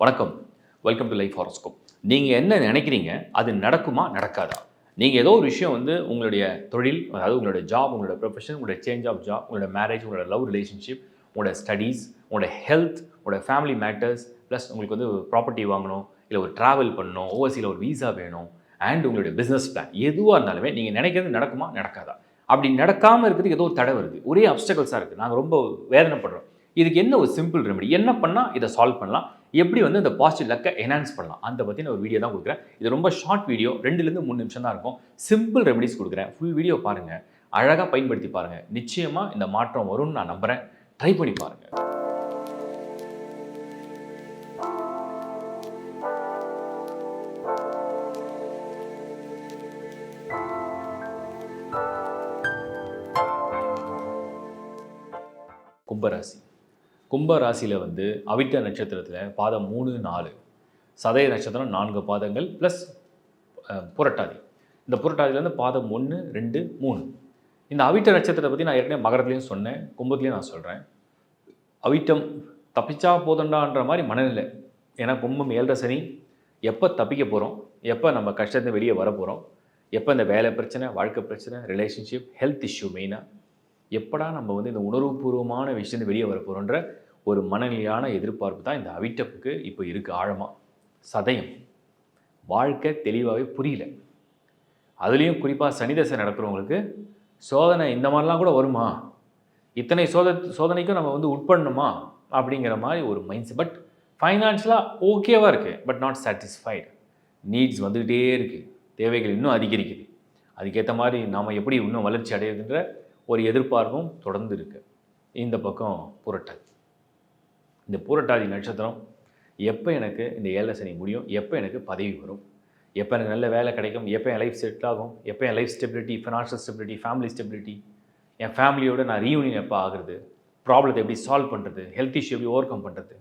வணக்கம். Welcome to life horoscope. நீங்க என்ன நினைக்கிறீங்க? அது நடக்குமா? நடக்காதா? நீங்க ஏதோ ஒரு விஷயம் உங்களுடைய தொழில், அதாவது உங்களுடைய ஜாப், உங்களோட ப்ரொஃபஷன், உங்களுடைய சேஞ்ச் ஆஃப் ஜாப், உங்களோட மேரேஜ், உங்களோட லவ் ரிலேஷன்ஷிப், உங்களோட ஸ்டடீஸ், உங்களோட ஹெல்த், உங்களோட ஃபேமிலி மேட்டர்ஸ், ப்ளஸ் உங்களுக்கு ப்ராப்பர்ட்டி வாங்கணும், இல்ல ஒரு டிராவல் பண்ணணும், ஓவர்சீல ஒரு விசா வேணும், அண்ட் உங்களுடைய பிசினஸ் பிளான் எதுவா இருந்தாலுமே நீங்க நினைக்கிறது நடக்குமா? நடக்காதா? அப்படி நடக்காம இருக்கிறதுக்கு ஏதோ ஒரு தடை வருது. ஒரே அப்ஸ்டக்கிள்ஸா இருக்கு. நாங்க ரொம்ப வேதனைப்படுறோம். இதுக்கு என்ன ஒரு சிம்பிள் ரெமெடி? என்ன பண்ணா இத சால்வ் பண்ணலாம்? எப்படி இந்த பாசிட்டிவ் லக்க என்ஹான்ஸ் பண்ணலாம்? அந்த பத்தின ஒரு வீடியோ தான் குடுக்குறேன். இது ரொம்ப ஷார்ட் வீடியோ. 2லிருந்து 3 நிமிஷம் தான் இருக்கும். சிம்பிள் ரெமெடிஸ் குடுக்குறேன். ஃபுல் வீடியோ பாருங்க. அழகா பயன்படுத்தி பாருங்க. நிச்சயமா இந்த மாற்றம் வரும்னு நான் நம்புறேன். ட்ரை பண்ணி பாருங்க. கும்பராசி. கும்ப ராசியில அவிட்ட நட்சத்திரத்தில பாதம் 3, 4, சதய நட்சத்திரம் 4 பாதங்கள் ப்ளஸ் புரட்டாதி. இந்த புரட்டாதியிலேருந்து பாதம் 1, 2, 3. இந்த அவிட்ட நட்சத்திரத்தை பற்றி நான் ஏற்கனவே மகரத்துலேயும் சொன்னேன், கும்பத்துலேயும் நான் சொல்கிறேன். அவிட்டம் தப்பிச்சா போதண்டான்ற மாதிரி மனநிலை. ஏன்னா கும்பம் 7.5 சனி. எப்போ தப்பிக்க போகிறோம், எப்போ நம்ம கஷ்டத்தை வெளியே வர போகிறோம், எப்போ இந்த வேலை பிரச்சனை, வாழ்க்கை பிரச்சனை, ரிலேஷன்ஷிப், ஹெல்த் இஷ்யூ மெயினாக எப்படா நம்ம இந்த உணர்வுபூர்வமான விஷயத்தை வெளியே வர போகிறோன்ற ஒரு மனநிலையான எதிர்பார்ப்பு தான் இந்த அவிட்டப்புக்கு இப்போ இருக்குது ஆழமாக. சதயம் வாழ்க்கை தெளிவாகவே புரியல. அதுலேயும் குறிப்பாக சனி தசை நடக்கிறவங்களுக்கு சோதனை இந்த மாதிரிலாம் கூட வருமா, இத்தனை சோதனைக்கும் நம்ம உட்படணுமா அப்படிங்கிற மாதிரி ஒரு மைண்ட் செட். பட் ஃபைனான்ஷியலாக ஓகேவாக இருக்குது, பட் நாட் சாட்டிஸ்ஃபைடு. நீட்ஸ் வந்துக்கிட்டே இருக்குது, தேவைகள் இன்னும் அதிகரிக்குது. அதுக்கேற்ற மாதிரி நாம் எப்படி இன்னும் வளர்ச்சி அடையுதுன்ற ஒரு எதிர்பார்ப்பும் தொடர்ந்து இருக்குது. இந்த பக்கம் புரட்டாதி. இந்த புரட்டாதி நட்சத்திரம் எப்போ எனக்கு இந்த 7 சனி முடியும், எப்போ எனக்கு பதவி வரும், எப்போ எனக்கு நல்ல வேலை கிடைக்கும், எப்போ என் லைஃப் செட்டில் ஆகும், எப்போ என் life stability, financial stability, family stability, என் ஃபேமிலியோட நான் ரீயூனியன் எப்போ ஆகுறது, ப்ராப்ளத்தை எப்படி சால்வ் பண்ணுறது, ஹெல்த் இஷ்யூ எப்படி ஓவர் கம் பண்ணுறது,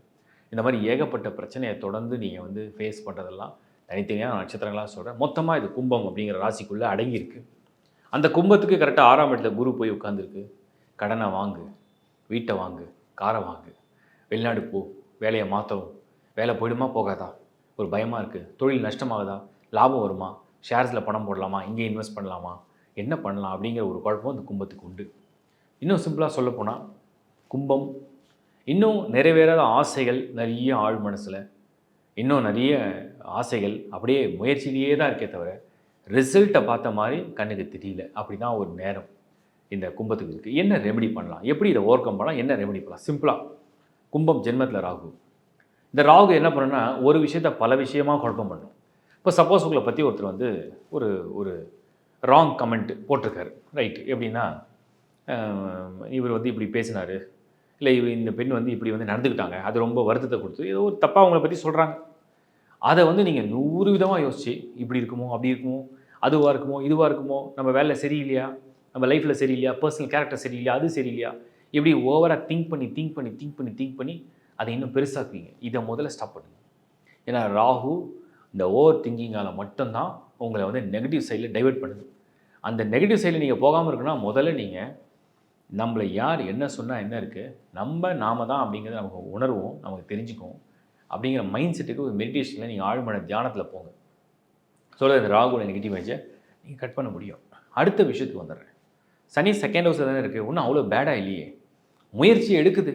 இந்த மாதிரி ஏகப்பட்ட பிரச்சனையை தொடர்ந்து நீங்கள் ஃபேஸ் பண்ணுறதெல்லாம் தனித்தனியாக நட்சத்திரங்களாக சொல்கிறேன். மொத்தமாக இது கும்பம் அப்படிங்கிற ராசிக்குள்ளே அடங்கியிருக்கு. அந்த கும்பத்துக்கு கரெக்டாக 6ஆம் இடத்துல குரு போய் உட்காந்துருக்கு. கடனை வாங்கு, வீட்டை வாங்கு, காரை வாங்கு, வெளிநாடு போ, வேலையை மாற்றவும், வேலை போயிடுமா போகாதா, ஒரு பயமாக இருக்குது, தொழில் நஷ்டமாகுதா, லாபம் வருமா, ஷேர்ஸில் பணம் போடலாமா, இங்கே இன்வெஸ்ட் பண்ணலாமா, என்ன பண்ணலாம் அப்படிங்கிற ஒரு குழப்பம் இந்த கும்பத்துக்கு உண்டு. இன்னும் சிம்பிளாக சொல்லப்போனால் கும்பம் இன்னும் நிறைவேறாத ஆசைகள் நிறைய ஆழ் மனசில், இன்னும் நிறைய ஆசைகள் அப்படியே முயற்சியிலேயே தான் இருக்கே தவிர ரிசல்ட்டை பார்த்த மாதிரி கண்ணுக்கு தெரியல. அப்படி தான் ஒரு நேரம் இந்த கும்பத்துக்கு இருக்குது. என்ன ரெமெடி பண்ணலாம், எப்படி இதை ஓவர் கம் பண்ணலாம், என்ன ரெமெடி பண்ணலாம்? சிம்பிளாக கும்பம் ஜென்மத்தில் ராகு. இந்த ராகு என்ன பண்ணுன்னா ஒரு விஷயத்தை பல விஷயமாக குழப்பம் பண்ணும். இப்போ சப்போஸ் உங்களை பற்றி ஒருத்தர் ஒரு ஒரு ராங் கமெண்ட் போட்டிருக்காரு, ரைட்டு. எப்படின்னா இவர் இப்படி பேசினார், இல்லை இந்த பெண் இப்படி நடந்துக்கிட்டாங்க, அது ரொம்ப வருத்தத்தை கொடுத்து ஏதோ ஒரு தப்பாக அவங்கள பற்றி சொல்கிறாங்க. அதை நீங்கள் 100 விதமாக யோசிச்சு இப்படி இருக்குமோ, அப்படி இருக்குமோ, அதுவாக இருக்குமோ, இதுவாக இருக்குமோ, நம்ம வேலை சரியில்லையா, நம்ம லைஃப்பில் சரியில்லையா, பர்சனல் கேரக்டர் சரியில்லையா, அது சரியில்லையா, இப்படி ஓவராக திங்க் பண்ணி அதை இன்னும் பெருசாக்குவீங்க. இதை முதல்ல ஸ்டாப் பண்ணுங்க. ஏன்னா ராகு இந்த ஓவர் திங்கிங்கால் மட்டும்தான் உங்களை நெகட்டிவ் சைடில் டைவெர்ட் பண்ணுது. அந்த நெகட்டிவ் சைடில் நீங்கள் போகாமல் இருக்குன்னா முதல்ல நீங்கள் நம்மளை யார் என்ன சொன்னால் என்ன இருக்குது, நாம தான் அப்படிங்கிறத நமக்கு உணர்வோம், நமக்கு தெரிஞ்சுக்குவோம். அப்படிங்கிற மைண்ட் செட்டுக்கு ஒரு மெடிடேஷனில் நீங்கள் ஆழ்மன தியானத்தில் போங்க. சொல்ல இந்த ராகுவோட நெகட்டிவ் இமேஜை நீங்கள் கட் பண்ண முடியும். அடுத்த விஷயத்துக்கு வந்துடுறேன். சனி செகண்ட் ஹவுஸில் தானே இருக்குது, ஒன்றும் அவ்வளோ பேடாக இல்லையே. முயற்சி எடுக்குது,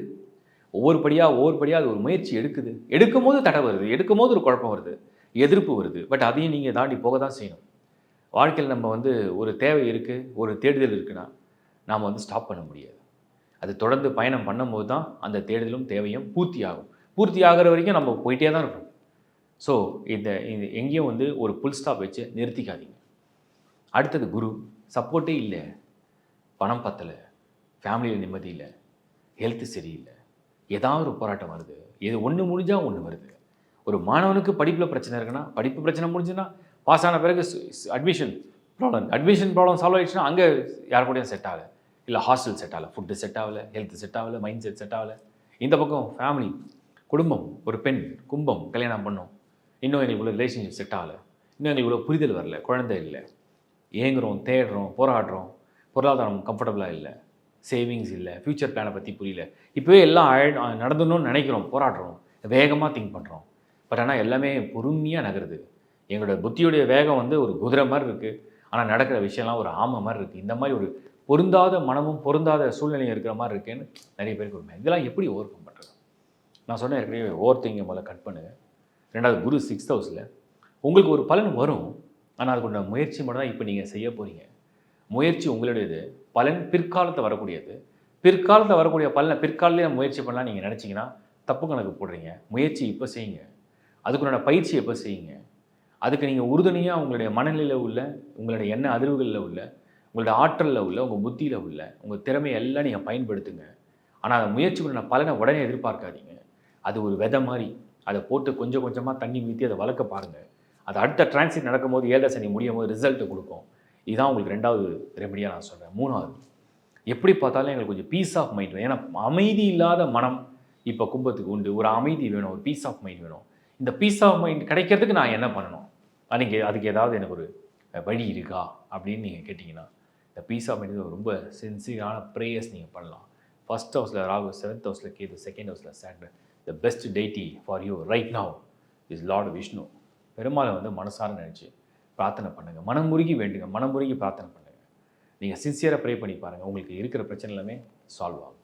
ஒவ்வொரு படியாக அது ஒரு முயற்சி எடுக்குது. எடுக்கும் போது தடை வருது, எடுக்கும் போது ஒரு குழப்பம் வருது, எதிர்ப்பு வருது. பட் அதையும் நீங்கள் தாண்டி போக தான் செய்யணும். வாழ்க்கையில் நம்ம ஒரு தேவை இருக்குது, ஒரு தேடுதல் இருக்குன்னா நாம் ஸ்டாப் பண்ண முடியாது. அது தொடர்ந்து பயணம் பண்ணும்போது தான் அந்த தேடுதலும் தேவையும் பூர்த்தி ஆகும். பூர்த்தி ஆகிற வரைக்கும் நம்ம போயிட்டே தான் இருக்கணும். ஸோ இது எங்கேயும் ஒரு புல் ஸ்டாப் வச்சு நிறுத்திக்காதீங்க. அடுத்தது குரு சப்போர்ட்டே இல்லை, பணம் பத்தலை, ஃபேமிலியில் நிம்மதி இல்லை, ஹெல்த்து சரியில்லை, ஏதாவது ஒரு போராட்டம் வருது, இது ஒன்று முடிஞ்சால் ஒன்று வருது. ஒரு மாணவனுக்கு படிப்பில் பிரச்சனை இருக்குன்னா, படிப்பு பிரச்சனை முடிஞ்சுன்னா பாஸ் ஆன பிறகு அட்மிஷன் ப்ராப்ளம் சால்வ் ஆகிடுச்சுன்னா அங்கே யார் கூடயும் செட் ஆகலை, இல்லை ஹாஸ்டல் செட் ஆகலை, ஃபுட்டு செட் ஆகலை, ஹெல்த் செட் ஆகலை, மைண்ட் செட் ஆகலை. இந்த பக்கம் ஃபேமிலி, குடும்பம், ஒரு பெண் கும்பம் கல்யாணம் பண்ணோம், இன்னும் எங்களுக்குள்ள ரிலேஷன்ஷிப் செட் ஆகலை, இன்னும் எங்களுக்குள்ள புரிதல் வரல, குழந்தை இல்லை, ஏங்குறோம், தேடுறோம், போராடுறோம், பொருளாதாரம் கம்ஃபர்டபுளாக இல்லை, சேவிங்ஸ் இல்லை, ஃப்யூச்சர் பிளானை பற்றி புரியல, இப்போவே எல்லாம் நடந்துடணும்னு நினைக்கிறோம், போராடுறோம், வேகமாக திங்க் பண்ணுறோம். பட் ஆனால் எல்லாமே பொறுமையாக நகருது. எங்களோட புத்தியுடைய வேகம் வந்து ஒரு குதிரை மாதிரி இருக்குது, ஆனால் நடக்கிற விஷயம்லாம் ஒரு ஆமை மாதிரி இருக்குது. இந்த மாதிரி ஒரு பொருந்தாத மனமும் பொருந்தாத சூழ்நிலையும் இருக்கிற மாதிரி இருக்குன்னு நிறைய பேருக்கு ஒரு இதெல்லாம் எப்படி ஓவர் கம் பண்ணுறது? நான் சொன்னேன் ஏற்கனவே ஓவர் திங்கிங் முதல்ல கட் பண்ணுங்கள். ரெண்டாவது குரு 6th ஹவுஸில் உங்களுக்கு ஒரு பலன் வரும், ஆனால் அதுக்குள்ள முயற்சி மட்டும் தான் இப்போ நீங்கள் செய்ய போகிறீங்க. முயற்சி உங்களுடையது, பலன் பிற்காலத்தை வரக்கூடியது. பிற்காலத்தில் வரக்கூடிய பலனை பிற்காலத்தையே முயற்சி பண்ணலாம் நீங்கள் நினச்சிங்கன்னா தப்பு கணக்கு போடுறீங்க. முயற்சி இப்போ செய்யுங்க, அதுக்குண்டான பயிற்சி எப்போ செய்யுங்க. அதுக்கு நீங்கள் உறுதுணையாக உங்களுடைய மனநிலையில் உள்ள, உங்களுடைய எண்ண அதிர்வுகளில் உள்ள, உங்களுடைய ஆற்றலில் உள்ள, உங்கள் புத்தியில் உள்ள உங்கள் திறமையை எல்லாம் நீங்கள் பயன்படுத்துங்க. ஆனால் அந்த முயற்சி பண்ண பலனை உடனே எதிர்பார்க்காதீங்க. அது ஒரு விதை மாதிரி, அதை போட்டு கொஞ்சம் கொஞ்சமாக தண்ணி ஊற்றி அதை வளர்க்க பாருங்கள். அது அடுத்த டிரான்சிட் நடக்கும்போது 7 சனி முடியும் போது ரிசல்ட்டை கொடுக்கும். இதுதான் உங்களுக்கு 2வது ரெமடியாக நான் சொல்கிறேன். 3வது, எப்படி பார்த்தாலும் எங்களுக்கு கொஞ்சம் பீஸ் ஆஃப் மைண்ட் வேணும். ஏன்னா அமைதி இல்லாத மனம் இப்போ கும்பத்துக்கு உண்டு. ஒரு அமைதி வேணும், ஒரு பீஸ் ஆஃப் மைண்ட் வேணும். இந்த பீஸ் ஆஃப் மைண்ட் கிடைக்கிறதுக்கு நான் என்ன பண்ணணும்? அதுக்கு ஏதாவது எனக்கு ஒரு வழி இருக்கா அப்படின்னு நீங்கள் கேட்டிங்கன்னா, இந்த பீஸ் ஆஃப் மைண்ட் ரொம்ப சின்சியரான ப்ரேயர்ஸ் நீங்கள் பண்ணலாம். 1st ஹவுஸில் ராகு, 7th ஹவுஸில் கேது, 2nd ஹவுஸில் Saturn. The best deity for you right now is Lord Vishnu. பெருமாளை வந்து மனசார நினச்சி பிரார்த்தனை பண்ணுங்கள். மனமுருகி வேண்டுங்க, மனமுருகி பிரார்த்தனை பண்ணுங்கள். நீங்கள் சின்சியராக ப்ரே பண்ணி பாருங்கள், உங்களுக்கு இருக்கிற பிரச்சனை எல்லாமே சால்வ் ஆகும்.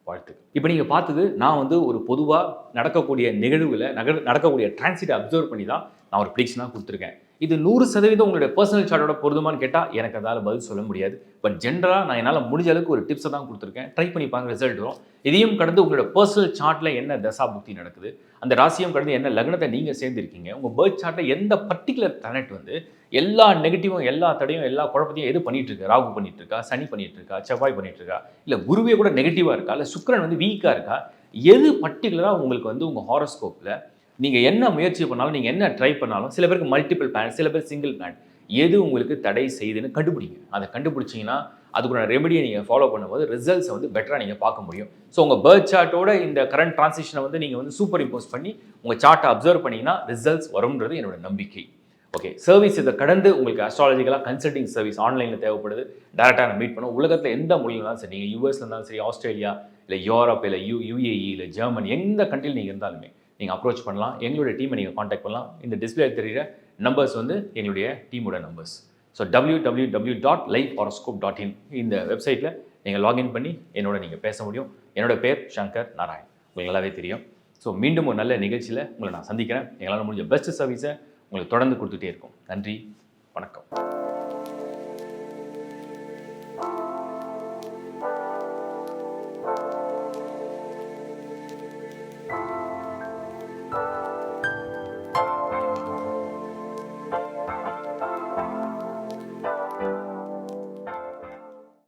வாழ்த்துக்கள். இப்போ நீங்கள் பார்த்தது நான் வந்து ஒரு பொதுவாக நடக்கக்கூடிய நிகழ்வில் நடக்கக்கூடிய டிரான்சிட்டை அப்சர்வ் பண்ணி தான் நான் ஒரு ப்ரிடிக்ஷனாக கொடுத்துருக்கேன். இது 100% உங்களுடைய பர்சனல் சார்ட்டோட பொருந்துமான்னு கேட்டால் எனக்கு அதால் பதில் சொல்ல முடியாது. பட் ஜென்ரலாக நான் என்னால் முடிஞ்ச அளவுக்கு ஒரு டிப்ஸை தான் கொடுத்துருக்கேன். ட்ரை பண்ணி பாருங்க, ரிசல்ட் வரும். இதையும் கடந்து உங்களோட பர்சனல் சார்ட்டில் என்ன தசா புக்தி நடக்குது, அந்த ராசியும் கடந்து என்ன லக்னத்தை நீங்கள் சேர்ந்துருக்கீங்க, உங்கள் பர்த் சார்ட்டில் எந்த பர்டிகுலர் பிளானட் வந்து எல்லா நெகட்டிவும், எல்லா தடையும், எல்லா குழப்பத்தையும் எது பண்ணிட்டு இருக்கு? ராகு பண்ணிட்டு இருக்கா, சனி பண்ணிட்டு இருக்கா, செவ்வாய் பண்ணிட்டு இருக்கா, இல்லை குருவே கூட நெகட்டிவாக இருக்கா, இல்லை சுக்கிரன் வந்து வீக்காக இருக்கா? எது பர்டிகுலராக உங்களுக்கு வந்து உங்கள் ஹாரோஸ்கோப்பில் நீங்கள் என்ன முயற்சி பண்ணாலும், நீங்கள் என்ன ட்ரை பண்ணாலும், சில பேருக்கு மல்டிபிள் பிளான், சில பேர் சிங்கிள் பிளான், எது உங்களுக்கு தடை செய்யுதுன்னு கண்டுபிடிங்க. அதை கண்டுபிடிச்சிங்கன்னா அதுக்குள்ள ரெமெடியை நீங்கள் ஃபாலோ பண்ணும்போது ரிசல்ட்ஸை வந்து பெட்டராக நீங்கள் பார்க்க முடியும். ஸோ உங்கள் பர்த் சார்ட்டோட இந்த கரண்ட் டிரான்சிஷனை வந்து நீங்கள் வந்து சூப்பர் இம்போஸ் பண்ணி உங்கள் சார்ட்டை அப்சர்வ் பண்ணிங்கன்னா ரிசல்ட்ஸ் வரும்ன்றது என்னோட நம்பிக்கை. ஓகே, சர்வீஸ் இதை கடந்து உங்களுக்கு அஸ்ட்ராலஜிக்கலாக கன்சல்டிங் சர்வீஸ் ஆன்லைனில் தேவைப்படுது. டேரெக்டாக நான் மீட் பண்ணுவோம். உலகத்தில் எந்த மொழியில் இருந்தாலும் சரி, நீங்கள் யூஎஸ்ல இருந்தாலும் சரி, ஆஸ்திரேலியா இல்லை யூரோப் இல்லை யுஏஇ இல்லை ஜெர்மனி, எந்த கண்ட்ரியில் நீங்கள் இருந்தாலுமே நீங்கள் அப்ரோச் பண்ணலாம். எங்களுடைய டீமை நீங்கள் காண்டாக்ட் பண்ணலாம். இந்த டிஸ்பிளே தெரிகிற நம்பர்ஸ் வந்து எங்களுடைய டீமோட நம்பர்ஸ். ஸோ www.lifehoroscope.in இந்த வெப்சைட்டில் நீங்கள் லாகின் பண்ணி என்னோட நீங்கள் பேச முடியும். என்னோட பேர் சங்கர் நாராயண், உங்களுக்கு நல்லாவே தெரியும். ஸோ மீண்டும் ஒரு நல்ல நிகழ்ச்சியில் உங்களை நான் சந்திக்கிறேன். எங்களால் முடிஞ்ச பெஸ்ட் சர்வீஸை உங்களுக்கு தொடர்ந்து கொடுத்துட்டே இருக்கும். நன்றி, வணக்கம்.